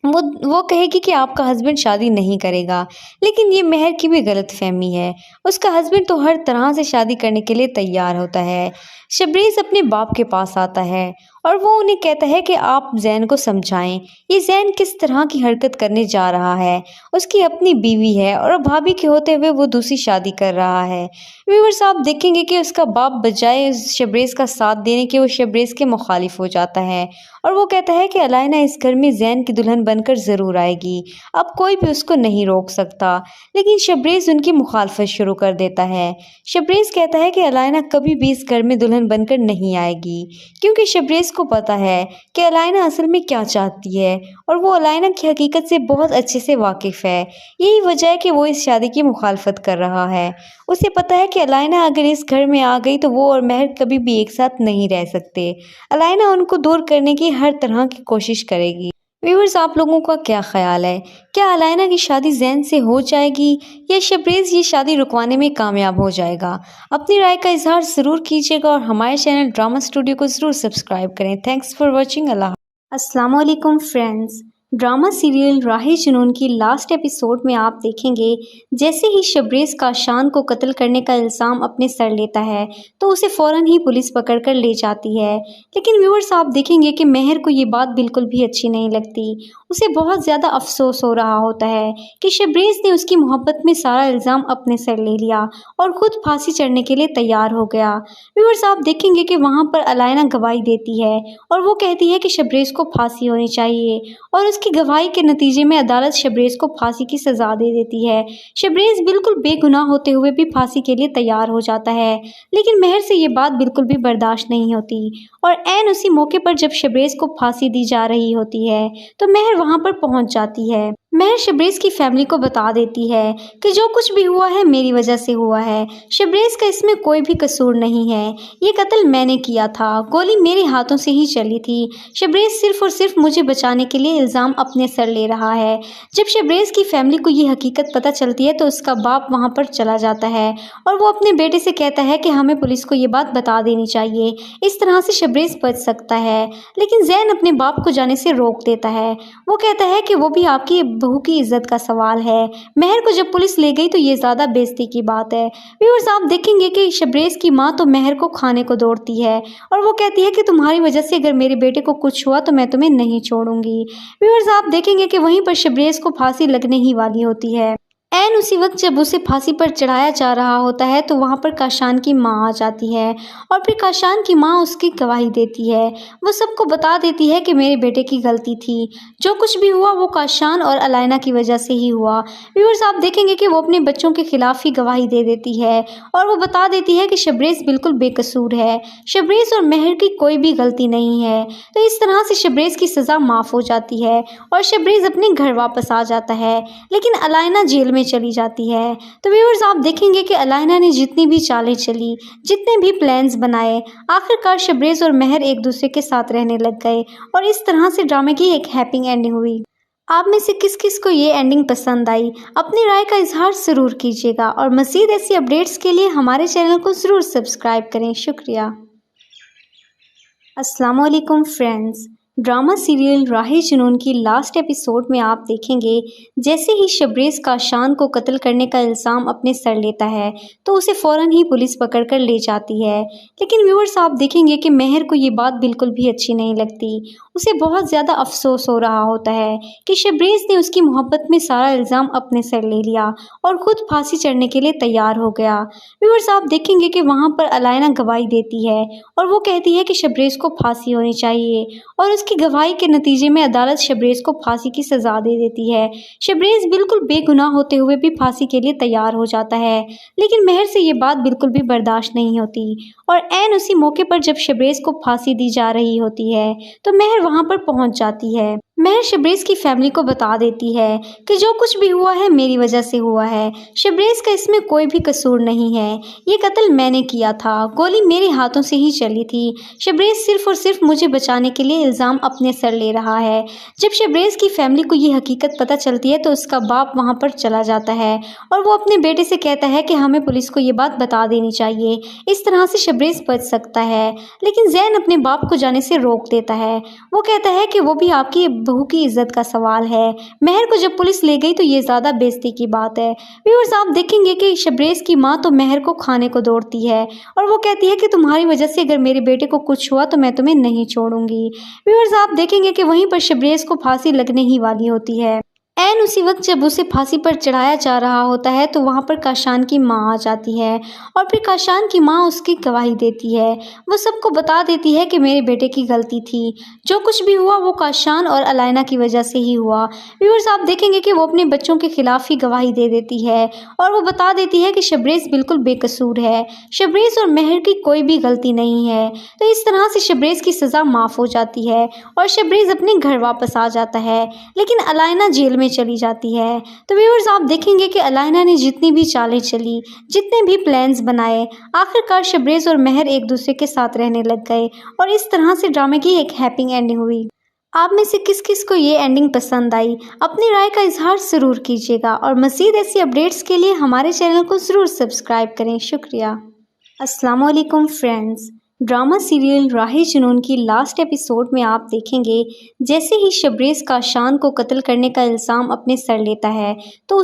वो कहेगी कि आपका हस्बैंड शादी नहीं करेगा, लेकिन ये मेहर की भी गलतफहमी है। उसका हस्बैंड तो हर तरह से शादी करने के लिए तैयार होता है। शबरेज़ अपने बाप के पास आता है और वो उन्हें कहता है कि आप जैन को समझाएं, ये जैन किस तरह की हरकत करने जा रहा है। उसकी अपनी बीवी है और भाभी के होते हुए वो दूसरी शादी कर रहा है। व्यूअर्स, आप देखेंगे कि उसका बाप बजाय शबरेज़ का साथ देने के वो शबरेज़ के मुखालिफ हो जाता है और वो कहता है कि अलाइना इस घर में जैन की दुल्हन बनकर ज़रूर आएगी, अब कोई भी उसको नहीं रोक सकता। लेकिन शबरेज़ उनकी मुखालफत शुरू कर देता है। शबरेज़ कहता है कि अलाइना कभी भी इस घर में दुल्हन बनकर नहीं आएगी, क्योंकि शबरेज़ को पता है कि अलाइना असल में क्या चाहती है और वो अलाइना की हकीकत से बहुत अच्छे से वाकिफ़ है। यही वजह है कि वो इस शादी की मुखालफत कर रहा है। उसे पता है कि अलाइना अगर इस घर में आ गई तो वो और मेहर कभी भी एक साथ नहीं रह सकते। अलाइना उनको दूर करने की हर तरह की कोशिश करेगी। व्यूअर्स, आप लोगों का क्या ख्याल है? क्या अलाइना की शादी जैन से हो जाएगी या शबरेज़ ये शादी रुकवाने में कामयाब हो जाएगा? अपनी राय का इजहार ज़रूर कीजिएगा और हमारे चैनल ड्रामा स्टूडियो को ज़रूर सब्सक्राइब करें। Thanks for watching. अस्सलाम वालेकुम फ्रेंड्स। ड्रामा सीरियल राहे जुनून की लास्ट एपिसोड में आप देखेंगे जैसे ही शबरेज़ काशान को कत्ल करने का इल्ज़ाम अपने सर लेता है तो उसे फ़ौरन ही पुलिस पकड़कर ले जाती है। लेकिन व्यूअर्स, आप देखेंगे कि मेहर को ये बात बिल्कुल भी अच्छी नहीं लगती। उसे बहुत ज़्यादा अफसोस हो रहा होता है कि शबरेज़ ने उसकी मोहब्बत में सारा इल्ज़ाम अपने सर ले लिया और ख़ुद फांसी चढ़ने के लिए तैयार हो गया। व्यूअर्स, आप देखेंगे कि वहाँ पर अलाइना गवाही देती है और वो कहती है कि शबरेज़ को फांसी होनी चाहिए और उसकी गवाही के नतीजे में अदालत शबरेज़ को फांसी की सज़ा दे देती है। शबरेज़ बिल्कुल बेगुनाह होते हुए भी फांसी के लिए तैयार हो जाता है, लेकिन मेहर से ये बात बिल्कुल भी बर्दाश्त नहीं होती और ऐन उसी मौके पर जब शबरेज़ को फांसी दी जा रही होती है तो मेहर वहाँ पर पहुँच जाती है। मेहर शबरेज़ की फैमिली को बता देती है कि जो कुछ भी हुआ है मेरी वजह से हुआ है, शबरेज़ का इसमें कोई भी कसूर नहीं है, ये कत्ल मैंने किया था, गोली मेरे हाथों से ही चली थी। शबरेज़ सिर्फ़ और सिर्फ मुझे बचाने के लिए इल्ज़ाम अपने सर ले रहा है। जब शबरेज़ की फैमिली को ये हकीकत पता चलती है तो उसका बाप वहाँ पर चला जाता है और वो अपने बेटे से कहता है कि हमें पुलिस को ये बात बता देनी चाहिए, इस तरह से शबरेज़ बच सकता है। लेकिन जैन अपने बाप को जाने से रोक देता है। वो कहता है कि वो भी आपकी बहू की इज्जत का सवाल है। मेहर को जब पुलिस ले गई तो ये ज़्यादा बेइज्जती की बात है। व्यूअर्स, आप देखेंगे कि शबरेज़ की माँ तो मेहर को खाने को दौड़ती है और वो कहती है कि तुम्हारी वजह से अगर मेरे बेटे को कुछ हुआ तो मैं तुम्हें नहीं छोड़ूंगी। व्यूअर्स, आप देखेंगे कि वहीं पर शबरेज़ को फांसी लगने ही वाली होती है। ऐन उसी वक्त जब उसे फांसी पर चढ़ाया जा रहा होता है तो वहाँ पर काशान की माँ आ जाती है और फिर काशान की माँ उसकी गवाही देती है। वो सबको बता देती है कि मेरे बेटे की गलती थी, जो कुछ भी हुआ वो काशान और अलाइना की वजह से ही हुआ। व्यूअर्स, आप देखेंगे कि वो अपने बच्चों के खिलाफ ही गवाही दे देती है और वो बता देती है कि शबरेज़ बिल्कुल बेकसूर है, शबरेज़ और मेहर की कोई भी गलती नहीं है। तो इस तरह से शबरेज़ की सज़ा माफ़ हो जाती है और शबरेज़ अपने घर वापस आ जाता है, लेकिन अलाइना जेल में चली जाती है। तो व्यूअर्स, आप देखेंगे कि अलाइना ने जितनी भी चालें चली, जितने भी प्लान्स बनाए, आखिरकार शबरेज़ और मेहर एक दूसरे के साथ रहने लग गए और इस तरह से ड्रामे की एक हैप्पी एंडिंग हुई। आप में से किस किस को ये एंडिंग पसंद आई? अपनी राय का इजहार ज़रूर कीजिएगा और मज़ीद ऐसी अपडेट्स के लिए हमारे चैनल को ज़रूर सब्सक्राइब करें। शुक्रिया। अस्सलाम वालेकुम फ्रेंड्स। ड्रामा सीरियल राहे जुनून की लास्ट एपिसोड में आप देखेंगे जैसे ही शबरेज़ काशान को कत्ल करने का इल्ज़ाम अपने सर लेता है तो उसे फ़ौरन ही पुलिस पकड़कर ले जाती है। लेकिन व्यूअर्स, आप देखेंगे कि मेहर को ये बात बिल्कुल भी अच्छी नहीं लगती। उसे बहुत ज़्यादा अफसोस हो रहा होता है कि शबरेज़ ने उसकी मोहब्बत में सारा इल्ज़ाम अपने सर ले लिया और ख़ुद फांसी चढ़ने के लिए तैयार हो गया। व्यूअर्स, आप देखेंगे कि वहाँ पर अलाइना गवाही देती है और वो कहती है कि शबरेज़ को फांसी होनी चाहिए और उसकी गवाही के नतीजे में अदालत शबरेज़ को फांसी की सज़ा दे देती है। शबरेज़ बिल्कुल बेगुनाह होते हुए भी फांसी के लिए तैयार हो जाता है, लेकिन मेहर से ये बात बिल्कुल भी बर्दाश्त नहीं होती और ऐन उसी मौके पर जब शबरेज़ को फांसी दी जा रही होती है तो मेहर वहाँ पर पहुँच जाती है। मेहर शबरेज़ की फैमिली को बता देती है कि जो कुछ भी हुआ है मेरी वजह से हुआ है, शबरेज़ का इसमें कोई भी कसूर नहीं है, ये कत्ल मैंने किया था, गोली मेरे हाथों से ही चली थी, शबरेज़ सिर्फ़ और सिर्फ मुझे बचाने के लिए इल्ज़ाम अपने सर ले रहा है। जब शबरेज़ की फैमिली को ये हकीकत पता चलती है तो उसका बाप वहाँ पर चला जाता है और वो अपने बेटे से कहता है कि हमें पुलिस को ये बात बता देनी चाहिए, इस तरह से शबरेज़ बच सकता है। लेकिन ज़ैन अपने बाप को जाने से रोक देता है। वो कहता है कि वो भी आपकी बहू की इज्जत का सवाल है। मेहर को जब पुलिस ले गई तो ये ज़्यादा बेइज्जती की बात है। व्यूअर्स, आप देखेंगे कि शबरेज़ की माँ तो मेहर को खाने को दौड़ती है और वो कहती है कि तुम्हारी वजह से अगर मेरे बेटे को कुछ हुआ तो मैं तुम्हें नहीं छोड़ूंगी। व्यूअर्स, आप देखेंगे कि वहीं पर शबरेज़ को फांसी लगने ही वाली होती है। ऐन उसी वक्त जब उसे फांसी पर चढ़ाया जा रहा होता है तो वहाँ पर काशान की माँ आ जाती है और फिर काशान की माँ उसकी गवाही देती है। वो सबको बता देती है कि मेरे बेटे की गलती थी, जो कुछ भी हुआ वो काशान और अलाइना की वजह से ही हुआ। व्यूअर्स, आप देखेंगे कि वो अपने बच्चों के खिलाफ ही गवाही दे देती है और वो बता देती है कि शबरेज़ बिल्कुल बेकसूर है, शबरेज़ और मेहर की कोई भी गलती नहीं है। तो इस तरह से शबरेज़ की सज़ा माफ़ हो जाती है और शबरेज़ अपने घर वापस आ जाता है, लेकिन अलाइना जेल में चली जाती है। तो व्यूअर्स, आप देखेंगे कि अलाइना ने जितनी भी चालें चली, जितने भी प्लान्स बनाए, आखिरकार शबरेज़ और मेहर एक दूसरे के साथ रहने लग गए और इस तरह से ड्रामे की एक हैप्पी एंडिंग हुई। आप में से किस किस को ये एंडिंग पसंद आई? अपनी राय का इजहार ज़रूर कीजिएगा और मज़ीद ऐसी अपडेट्स के लिए हमारे चैनल को ज़रूर सब्सक्राइब करें। शुक्रिया। अस्सलाम वालेकुम फ्रेंड्स। ड्रामा सीरियल राहे जुनून की लास्ट एपिसोड में आप देखेंगे जैसे ही शबरेज़ काशान को कत्ल करने का इल्ज़ाम अपने सर लेता है तो